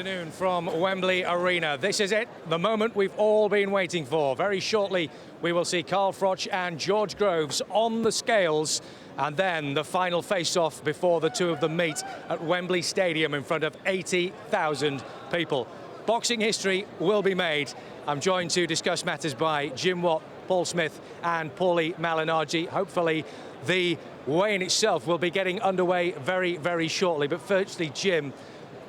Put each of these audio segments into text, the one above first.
Afternoon from Wembley Arena. This is it, the moment we've all been waiting for. Very shortly we will see Carl Froch and George Groves on the scales, and then the final face-off before the two of them meet at Wembley Stadium in front of 80,000 people. Boxing history will be made. I'm joined to discuss matters by Jim Watt, Paul Smith and Paulie Malignaggi. Hopefully the weigh-in itself will be getting underway very, very shortly. But firstly, Jim,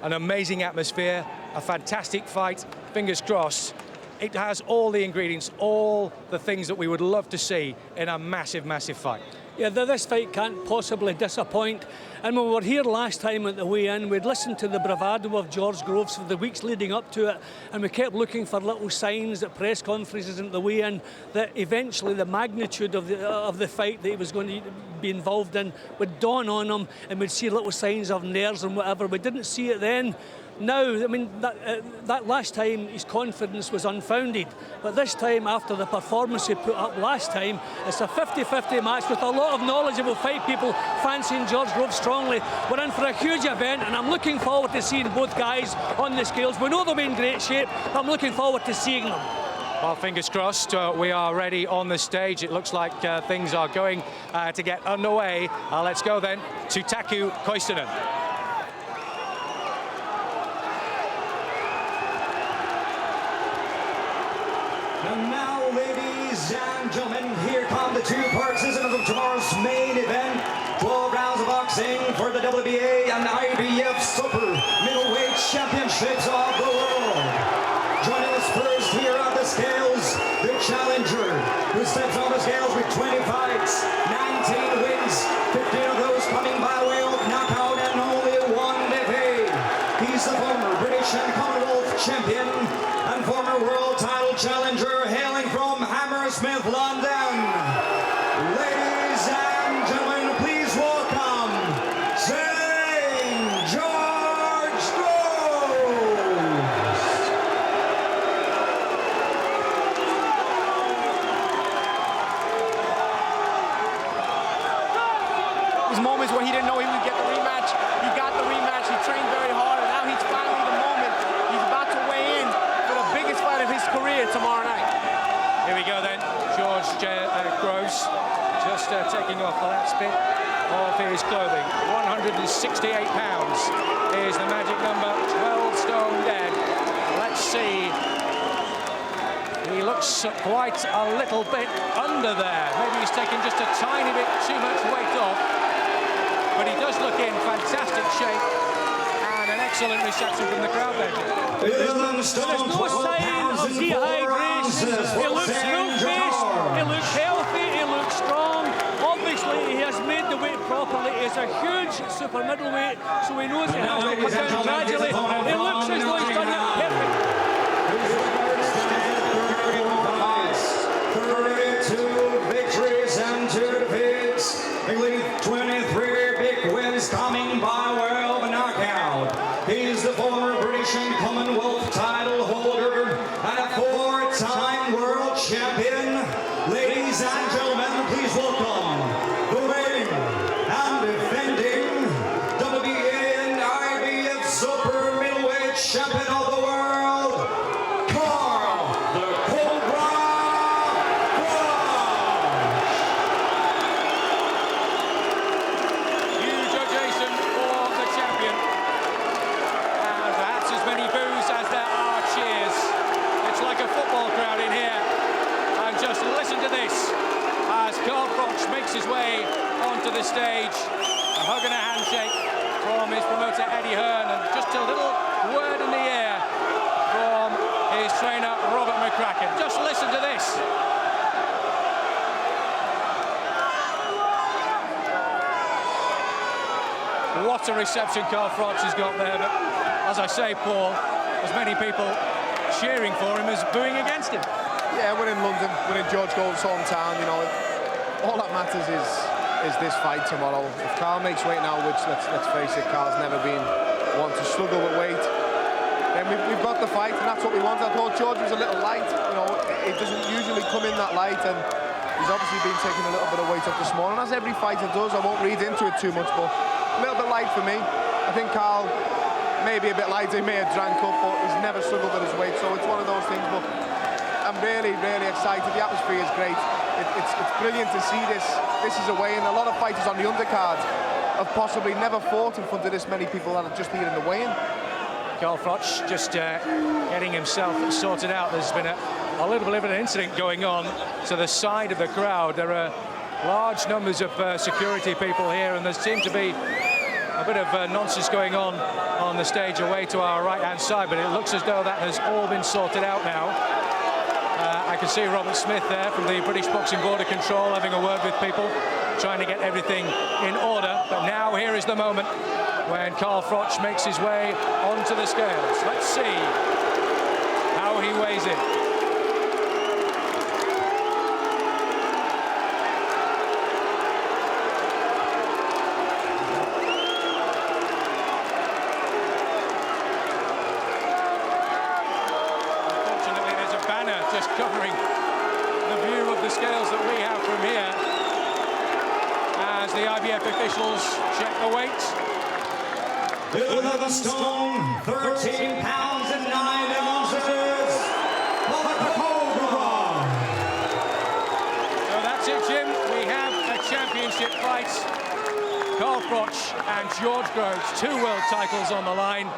an amazing atmosphere, a fantastic fight, fingers crossed. It has all the ingredients, all the things that we would love to see in a massive, massive fight. Yeah, this fight can't possibly disappoint. And when we were here last time at the weigh-in, we'd listened to the bravado of George Groves for the weeks leading up to it, and we kept looking for little signs at press conferences and the weigh-in that eventually the magnitude of the fight that he was going to be involved in would dawn on him, and we'd see little signs of nerves and whatever. We didn't see it then. Now, I mean, that last time his confidence was unfounded, but this time, after the performance he put up last time, it's a 50-50 match with a lot of knowledgeable fight people fancying George Groves strongly. We're in for a huge event, and I'm looking forward to seeing both guys on the scales. We know they'll be in great shape, but I'm looking forward to seeing them. Well, fingers crossed, we are ready on the stage. It looks like things are going to get underway. Let's go then to Taku Koivunen. And now, ladies and gentlemen, here come the two participants of tomorrow's main event. 12 rounds of boxing for the WBA and IBF Super Middleweight Championships of the world. Joining us first here on the scales, the challenger, who steps on the scales with 20 fights, 19 wins, 15 of those coming by way of knockout and only one defeat. He's the former British and Commonwealth champion and former world title challenger hailing from Hammersmith, London. Ladies and gentlemen, please welcome St. George Groves. These moments where he didn't know he would get the rematch, he got the rematch, he trained very hard, and now he's finally the moment. He's about to weigh in for the biggest fight of his career tomorrow night. Here we go then, George Groves, just taking off the last bit of his clothing. 168 pounds is the magic number, 12 stone dead. Let's see. He looks quite a little bit under there. Maybe he's taken just a tiny bit too much weight off, but he does look in fantastic shape. An excellent reception from the crowd there. There's no sign of dehydration. He looks full-faced, he looks healthy, he looks strong. Obviously, he has made the weight properly. He's a huge super middleweight, so he knows he has to come down gradually. He looks as though he's done it perfect. 32 victories and 2 defeats, including 23 big wins coming by way of knockout. He's the former British and Commonwealth title holder and a 4-time world champion. Ladies and gentlemen, please welcome the reigning and defending WBA and IBF Super Middleweight Champion of the world, Carl the Cobra Froch. Huge ovation for the champion. And perhaps as many boos as there are cheers. It's like a football crowd in here. And just listen to this as Carl Froch makes his way onto the stage. A hug and a handshake from his promoter Eddie Hearn, and just a little word in the air from his trainer Robert McCracken. Just listen to this. What a reception Carl Froch has got there, but as I say, Paul, as many people cheering for him as booing against him. Yeah, we're in London, we're in George Groves' hometown, you know. All that matters is this fight tomorrow. If Carl makes weight now, which let's face it, Carl's never been one to struggle with weight, then we've got the fight, and that's what we want. I thought George was a little light, you know, it doesn't usually come in that light, and he's obviously been taking a little bit of weight up this morning, as every fighter does. I won't read into it too much, but a little bit light for me. I think Carl maybe a bit lighter, he may have drank up, but he's never struggled with his weight, so it's one of those things. But I'm really, really excited. The atmosphere is great. It's brilliant to see this. This is a weigh-in. A lot of fighters on the undercard have possibly never fought in front of this many people that are just here in the weigh-in. Carl Froch just getting himself sorted out. There's been a little bit of an incident going on to the side of the crowd. There are large numbers of security people here, and there seems to be a bit of nonsense going on the stage away to our right-hand side, but it looks as though that has all been sorted out now. I can see Robert Smith there from the British Boxing Border Control having a word with people, trying to get everything in order. But now here is the moment when Carl Froch makes his way onto the scales. Let's see how he weighs in. Unfortunately, there's a banner just covering the view of the scales that we have from here as the IBF officials check the weight. 11 stone, 13 pounds and 9 ounces. Cobra. So that's it, Jim. We have a championship fight. Carl Froch and George Groves, 2 world titles on the line.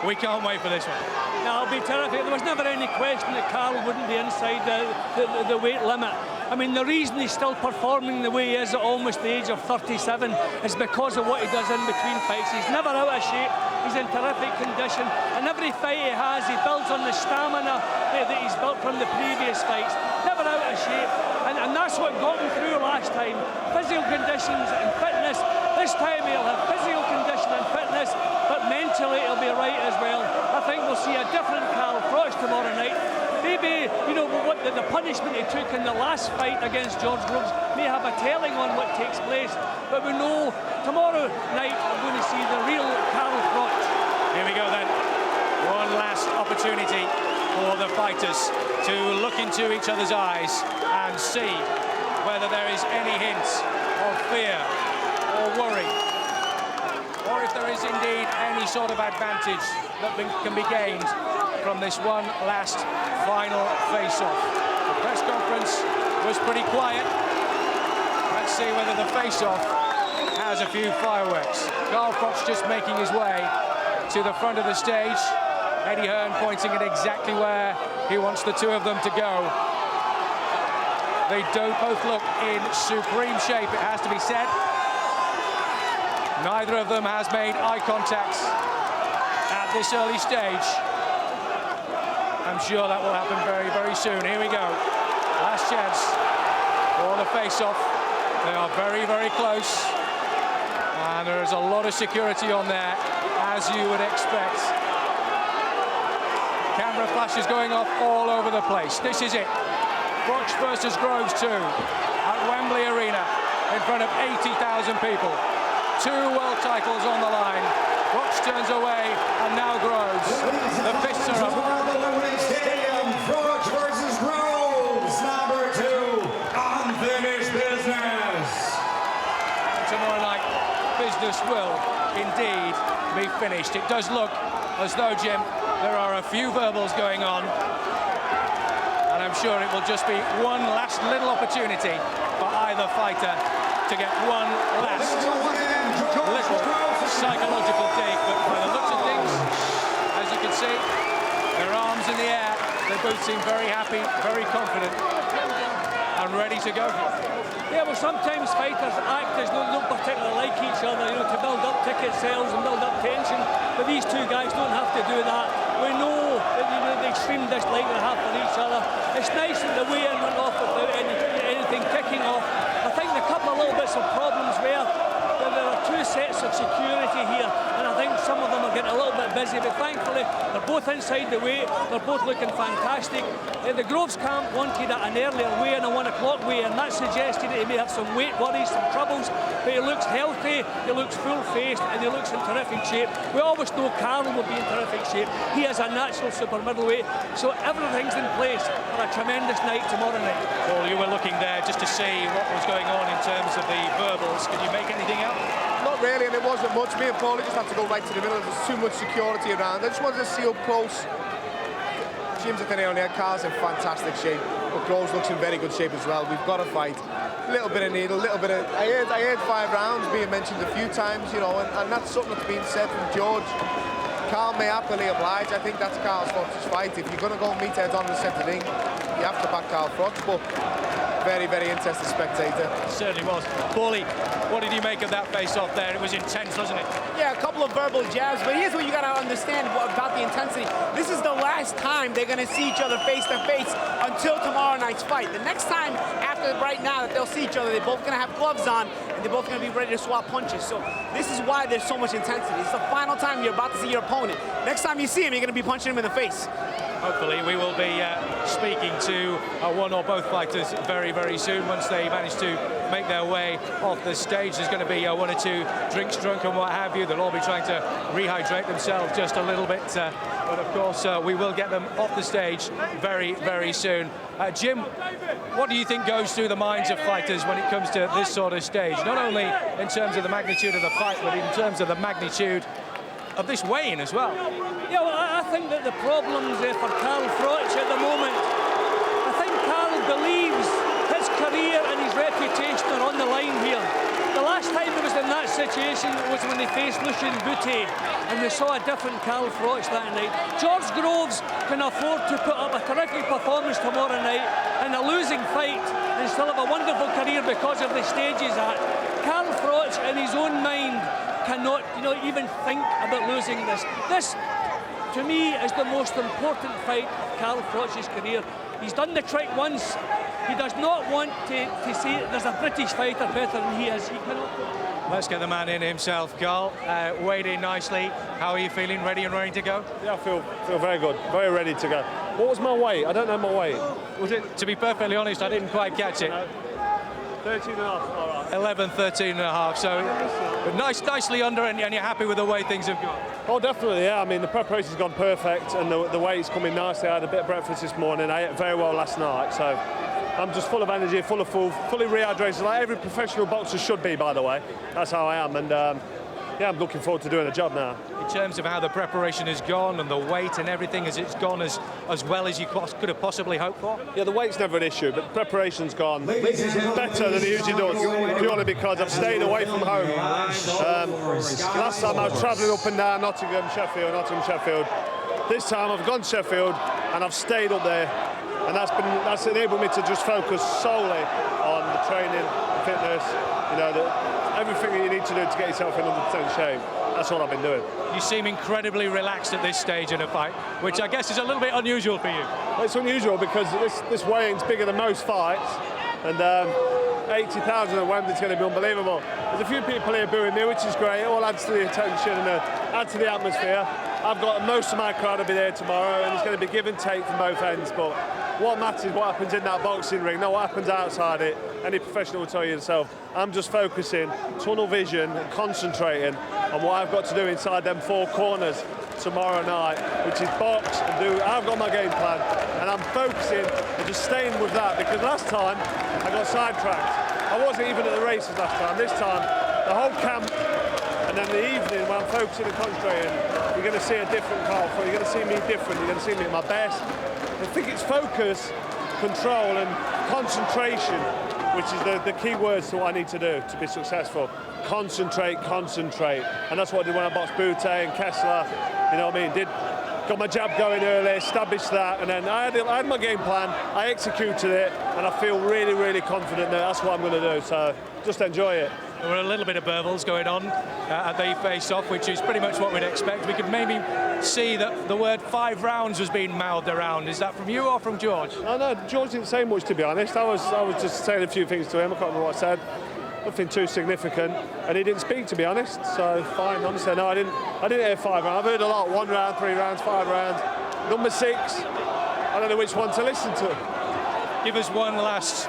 We can't wait for this one. No, it'll be terrific. There was never any question that Carl wouldn't be inside the weight limit. I mean, the reason he's still performing the way he is at almost the age of 37 is because of what he does in between fights. He's never out of shape. He's in terrific condition. And every fight he has, he builds on the stamina that he's built from the previous fights. Never out of shape. And that's what got him through last time. Physical conditions and fitness. This time he'll have physical condition and fitness, but mentally he'll be right as well. I think we'll see a different Carl Froch tomorrow night. Maybe, you know, what the punishment he took in the last fight against George Groves may have a telling on what takes place. But we know tomorrow night we're going to see the real Carl Froch. Here we go then. One last opportunity for the fighters to look into each other's eyes and see whether there is any hint of fear or worry, or if there is indeed any sort of advantage that can be gained from this one last final face-off. The press conference was pretty quiet. Let's see whether the face-off has a few fireworks. Carl Froch just making his way to the front of the stage. Eddie Hearn pointing at exactly where he wants the 2 of them to go. They don't both look in supreme shape, it has to be said. Neither of them has made eye contact at this early stage. I'm sure that will happen very, very soon. Here we go. Last chance for the face-off. They are very, very close. And there is a lot of security on there, as you would expect. Camera flashes going off all over the place. This is it. Froch versus Groves 2 at Wembley Arena in front of 80,000 people. 2 world titles on the line. Froch turns away, and now Groves. The fists are up. Stadium, Froch versus Groves, number 2, unfinished business. Tomorrow night, business will indeed be finished. It does look as though, Jim, there are a few verbals going on, and I'm sure it will just be one last little opportunity for either fighter to get one last little psychological dig. But by the looks of things, as you can see, their arms in the air, they both seem very happy, very confident, and ready to go. Yeah, well, sometimes fighters act as though they don't particularly like each other, you know, to build up ticket sales and build up tension. But these 2 guys don't have to do that. We know that, you know, the extreme dislike they have for each other. It's nice that the weigh-in went off without anything kicking off. I think a couple of little bits of problems where there are 2 sets of security here, and I think some of them are getting a little bit busy, but thankfully they're both inside the weight, they're both looking fantastic. The Groves camp wanted an earlier weigh-in, a 1 o'clock weigh-in, and that suggested that he may have some weight worries, some troubles, but he looks healthy, he looks full-faced, and he looks in terrific shape. We always know Carl will be in terrific shape. He is a natural super middleweight, so everything's in place for a tremendous night tomorrow night. Paul, you were looking there just to see what was going on in terms of the verbals. Could you make anything out? Not really, and it wasn't much. Me and Paulie just had to go right to the middle. There's too much security around. I just wanted to see up close. Jim's at the nail on the head. Carl's in fantastic shape, but Groves looks in very good shape as well. We've got to fight. A little bit of needle, a little bit of... I heard 5 rounds being mentioned a few times, you know, and that's something that's been said from George. Carl may happily oblige. I think that's Carl Froch's fight. If you're going to go meet head on the centre ring, you have to back Carl Froch, but very, very interested spectator. Certainly was. Paulie, what did you make of that face-off there? It was intense, wasn't it? Yeah, a couple of verbal jabs, but here's what you got to understand about the intensity. This is the last time they're going to see each other face-to-face until tomorrow night's fight. The next time, after right now, that they'll see each other, they're both going to have gloves on, and they're both going to be ready to swap punches. So this is why there's so much intensity. It's the final time you're about to see your opponent. Next time you see him, you're going to be punching him in the face. Hopefully we will be speaking to one or both fighters very, very soon once they manage to make their way off the stage. There's going to be 1 or 2 drinks drunk and what have you. They'll all be trying to rehydrate themselves just a little bit. But of course, we will get them off the stage very, very soon. Jim, what do you think goes through the minds of fighters when it comes to this sort of stage? Not only in terms of the magnitude of the fight, but in terms of the magnitude of this weigh-in as well. Yeah, well, I think that the problems for Carl Froch at the moment, I think Carl believes his career and his reputation are on the line here. The last time he was in that situation was when he faced Lucien Boutte, and we saw a different Carl Froch that night. George Groves can afford to put up a terrific performance tomorrow night in a losing fight and still have a wonderful career because of the stage he's at. Carl Froch, in his own mind, cannot, even think about losing this. This, to me, is the most important fight of Carl Froch's career. He's done the trick once. He does not want to see there's a British fighter better than he is. He cannot. Let's get the man in himself, Carl. Weighed in nicely. How are you feeling? Ready and ready to go? Yeah, I feel very good. Very ready to go. What was my weight? I don't know my weight. Was it? To be perfectly honest, I didn't quite catch it. 13 and a half. All right. 11, 13 and a half. So nicely under, and you're happy with the way things have gone? Oh, definitely, yeah. I mean, the preparation's gone perfect, and the weight's coming nicely. I had a bit of breakfast this morning. I ate very well last night, so I'm just full of energy, fully rehydrated, like every professional boxer should be, by the way. That's how I am, and yeah, I'm looking forward to doing the job now. In terms of how the preparation has gone and the weight and everything, has it gone as well as you could have possibly hoped for? Yeah, the weight's never an issue, but the preparation's gone better than it usually does, purely because I've stayed away from home. Last time I was travelling up and down Nottingham, Sheffield. This time I've gone to Sheffield and I've stayed up there, and that's enabled me to just focus solely on the training, fitness, everything that you need to do to get yourself in 100% shape. That's what I've been doing. You seem incredibly relaxed at this stage in a fight, which I guess is a little bit unusual for you. Well, it's unusual because this weigh-in's bigger than most fights, and 80,000 at Wembley's going to be unbelievable. There's a few people here booing me, which is great. It all adds to the attention and adds to the atmosphere. I've got most of my crowd will be there tomorrow, and it's going to be give and take from both ends. But what matters is what happens in that boxing ring, not what happens outside it. Any professional will tell you yourself. I'm just focusing, tunnel vision, and concentrating on what I've got to do inside them 4 corners tomorrow night, which is box and do. I've got my game plan, and I'm focusing and just staying with that, because last time I got sidetracked. I wasn't even at the races last time. This time, the whole camp, and then the evening when I'm focusing and concentrating, you're going to see a different Carl Froch. You're going to see me different. You're going to see me at my best. I think it's focus, control, and concentration, which is the key words to what I need to do to be successful. Concentrate, and that's what I did when I boxed Boutte and Kessler. You know what I mean? Got my jab going early, established that, and then I had my game plan. I executed it, and I feel really, really confident that that's what I'm going to do. So just enjoy it. There were a little bit of burbles going on at the face-off, which is pretty much what we'd expect. We could maybe see that the word 5 rounds was being mouthed around. Is that from you or from George? No, George didn't say much, to be honest. I was just saying a few things to him. I can't remember what I said. Nothing too significant, and he didn't speak, to be honest. So fine, honestly, no, I didn't hear 5 rounds. I've heard a lot: 1 round, 3 rounds, 5 rounds. Number 6, I don't know which one to listen to. Give us one last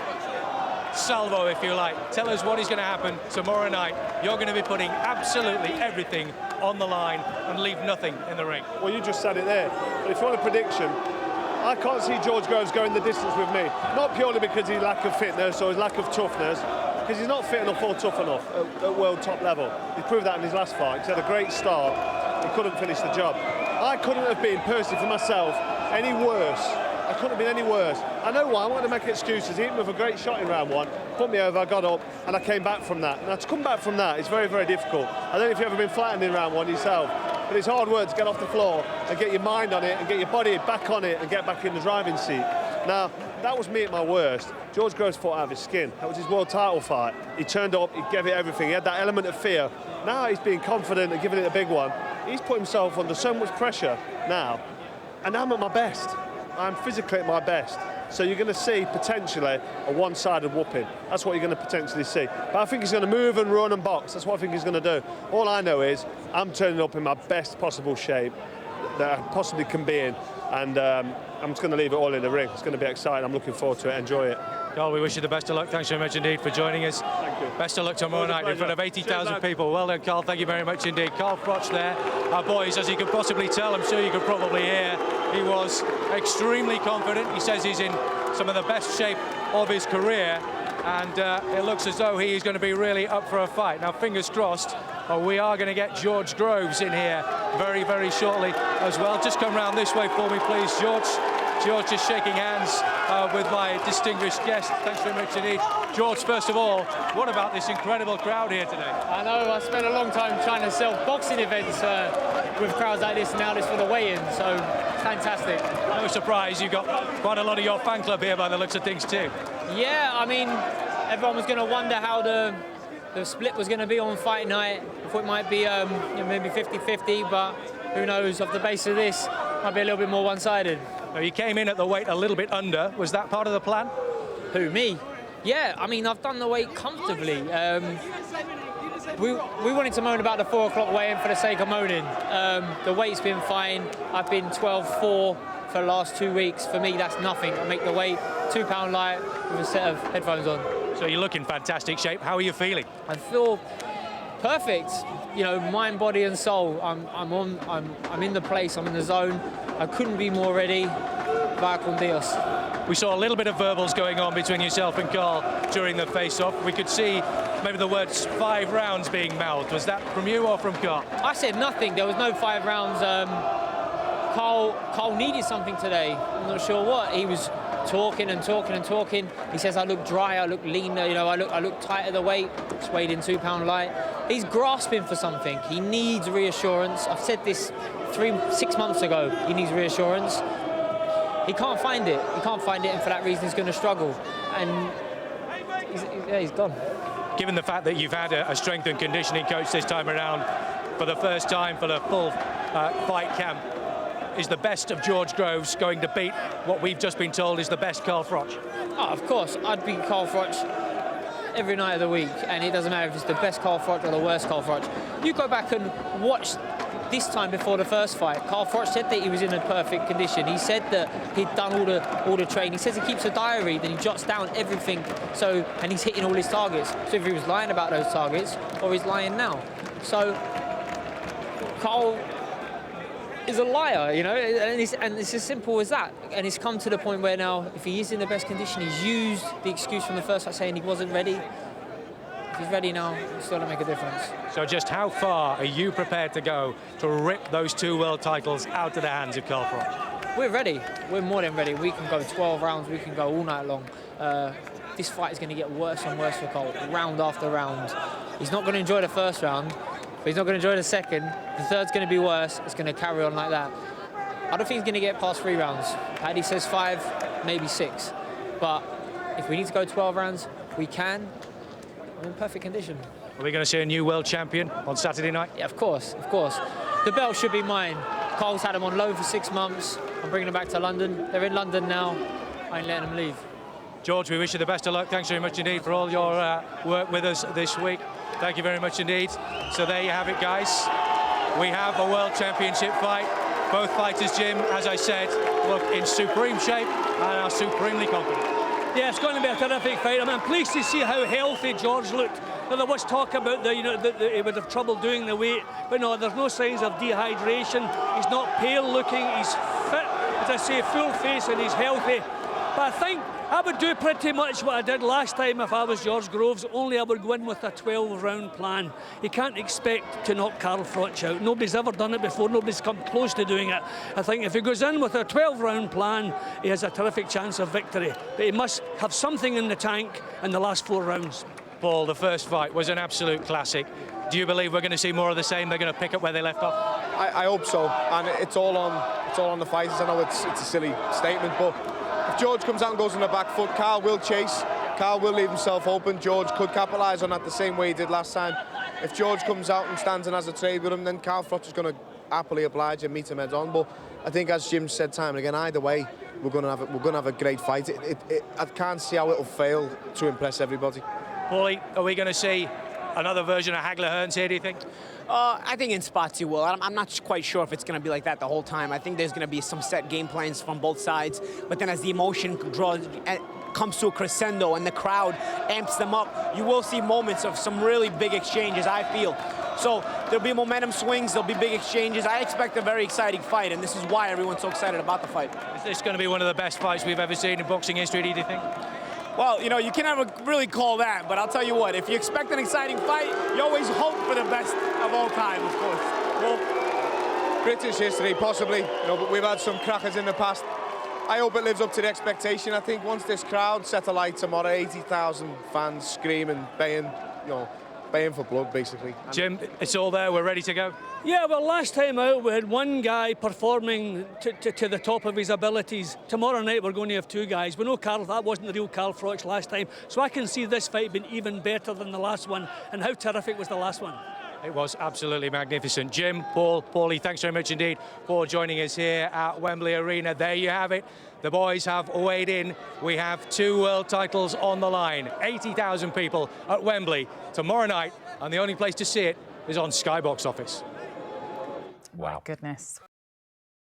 salvo, if you like. Tell us what is going to happen tomorrow night. You're going to be putting absolutely everything on the line and leave nothing in the ring. Well, you just said it there. But if you want a prediction, I can't see George Groves going the distance with me. Not purely because of his lack of fitness or his lack of toughness, because he's not fit enough or tough enough at world top level. He proved that in his last fight. He's had a great start. He couldn't finish the job. I couldn't have been, personally for myself, any worse. I couldn't have been any worse. I know why. I wanted to make excuses. He hit me with a great shot in round one, put me over, I got up, and I came back from that. Now, to come back from that is very, very difficult. I don't know if you've ever been flattened in round one yourself, but it's hard work to get off the floor and get your mind on it and get your body back on it and get back in the driving seat. Now, that was me at my worst. George Groves fought out of his skin. That was his world title fight. He turned up, he gave it everything. He had that element of fear. Now he's being confident and giving it a big one. He's put himself under so much pressure now, and I'm at my best. I'm physically at my best. So you're going to see potentially a one-sided whooping. That's what you're going to potentially see. But I think he's going to move and run and box. That's what I think he's going to do. All I know is I'm turning up in my best possible shape that I possibly can be in, and I'm just going to leave it all in the ring. It's going to be exciting. I'm looking forward to it. Enjoy it. Carl, we wish you the best of luck. Thanks very much indeed for joining us. Thank you. Best of luck tomorrow night in front of 80,000 people. Well done, Carl. Thank you very much indeed. Carl Froch there. Our boys, as you could possibly tell, I'm sure you could probably hear, he was extremely confident. He says he's in some of the best shape of his career, and it looks as though he is going to be really up for a fight. Now, fingers crossed, we are going to get George Groves in here very, very shortly as well. Just come round this way for me, please, George. George just shaking hands with my distinguished guest. Thanks very much indeed. George, first of all, what about this incredible crowd here today? I know, I spent a long time trying to sell boxing events with crowds like this, and now this for the weigh-in, so fantastic. No surprise, you've got quite a lot of your fan club here by the looks of things too. Yeah, I mean, everyone was going to wonder how the split was going to be on fight night. I thought it might be maybe 50-50, but who knows, off the base of this, might be a little bit more one-sided. Now, you came in at the weight a little bit under. Was that part of the plan? Who, me? Yeah, I mean, I've done the weight comfortably. We wanted to moan about the 4 o'clock weigh-in for the sake of moaning. The weight's been fine. I've been 12.4 for the last 2 weeks. For me, that's nothing. I make the weight £2 light with a set of headphones on. So you're looking fantastic shape. How are you feeling? I feel perfect. You know, mind, body, and soul. I'm in the place. I'm in the zone. I couldn't be more ready. Vaya con Dios. We saw a little bit of verbals going on between yourself and Carl during the face-off. We could see maybe the words 5 rounds being mouthed. Was that from you or from Carl? I said nothing. There was no 5 rounds. Carl needed something today. I'm not sure what. He was talking and talking and talking. He says, I look dry, I look lean, you know, I look tight at the weight. Just weighed in £2 light. He's grasping for something. He needs reassurance. I've said this 6 months ago. He needs reassurance. He can't find it. He can't find it, and for that reason, he's going to struggle. And he's gone. Given the fact that you've had a strength and conditioning coach this time around for the first time for the full fight camp, is the best of George Groves going to beat what we've just been told is the best Carl Froch? Oh, of course. I'd beat Carl Froch every night of the week, and it doesn't matter if it's the best Carl Froch or the worst Carl Froch. You go back and watch this time before the first fight. Carl Froch said that he was in a perfect condition. He said that he'd done all the training. He says he keeps a diary, then he jots down everything. And he's hitting all his targets. So if he was lying about those targets, or he's lying now. So Carl is a liar, you know, and it's as simple as that. And it's come to the point where now, if he is in the best condition, he's used the excuse from the first fight saying he wasn't ready. If he's ready now, it's going to make a difference. So just how far are you prepared to go to rip those 2 world titles out of the hands of Carl Froch? We're ready. We're more than ready. We can go 12 rounds. We can go all night long. This fight is going to get worse and worse for Carl, round after round. He's not going to enjoy the first round, but he's not going to enjoy the second. The third's going to be worse. It's going to carry on like that. I don't think he's going to get past 3 rounds. Paddy says 5, maybe 6. But if we need to go 12 rounds, we can. We're in perfect condition. Are we going to see a new world champion on Saturday night? Yeah, of course, of course. The belt should be mine. Carl's had him on loan for 6 months. I'm bringing him back to London. They're in London now. I ain't letting them leave. George, we wish you the best of luck. Thanks very much indeed for all your work with us this week. Thank you very much indeed. So there you have it, guys. We have a world championship fight. Both fighters, Jim, as I said, look in supreme shape and are supremely confident. Yeah, it's going to be a terrific fight. I'm pleased to see how healthy George looked. Now, there was talk about that he would have trouble doing the weight, but no, there's no signs of dehydration. He's not pale looking. He's fit, as I say, full face, and he's healthy. But I think I would do pretty much what I did last time if I was George Groves, only I would go in with a 12-round plan. You can't expect to knock Carl Froch out. Nobody's ever done it before. Nobody's come close to doing it. I think if he goes in with a 12-round plan, he has a terrific chance of victory. But he must have something in the tank in the last 4 rounds. Paul, the first fight was an absolute classic. Do you believe we're going to see more of the same? They're going to pick up where they left off? I hope so, and it's all on the fighters. I know it's a silly statement, but if George comes out and goes on the back foot, Carl will chase. Carl will leave himself open. George could capitalise on that the same way he did last time. If George comes out and stands and has a trade with him, then Carl Froch is going to happily oblige and meet him head on. But I think, as Jim said time and again, either way, we're going to have a great fight. I can't see how it'll fail to impress everybody. Paulie, are we going to see another version of Hagler Hearns here, do you think? I think in spots you will. I'm not quite sure if it's going to be like that the whole time. I think there's going to be some set game plans from both sides. But then as the emotion comes to a crescendo and the crowd amps them up, you will see moments of some really big exchanges, I feel. So there'll be momentum swings, there'll be big exchanges. I expect a very exciting fight, and this is why everyone's so excited about the fight. Is this going to be one of the best fights we've ever seen in boxing history, do you think? Well, you know, you can never really call that, but I'll tell you what, if you expect an exciting fight, you always hope for the best of all time, of course. Well, British history, possibly, but we've had some crackers in the past. I hope it lives up to the expectation. I think once this crowd set alight tomorrow, 80,000 fans screaming, baying, baying for blood, basically. Jim, it's all there, we're ready to go? Yeah, well, last time out we had one guy performing to the top of his abilities. Tomorrow night we're going to have 2 guys. We know that wasn't the real Carl Froch last time, so I can see this fight being even better than the last one. And how terrific was the last one? It was absolutely magnificent. Jim, Paul, Paulie, thanks very much indeed for joining us here at Wembley Arena. There you have it. The boys have weighed in. We have 2 world titles on the line. 80,000 people at Wembley tomorrow night, and the only place to see it is on Sky Box Office. Wow. Goodness.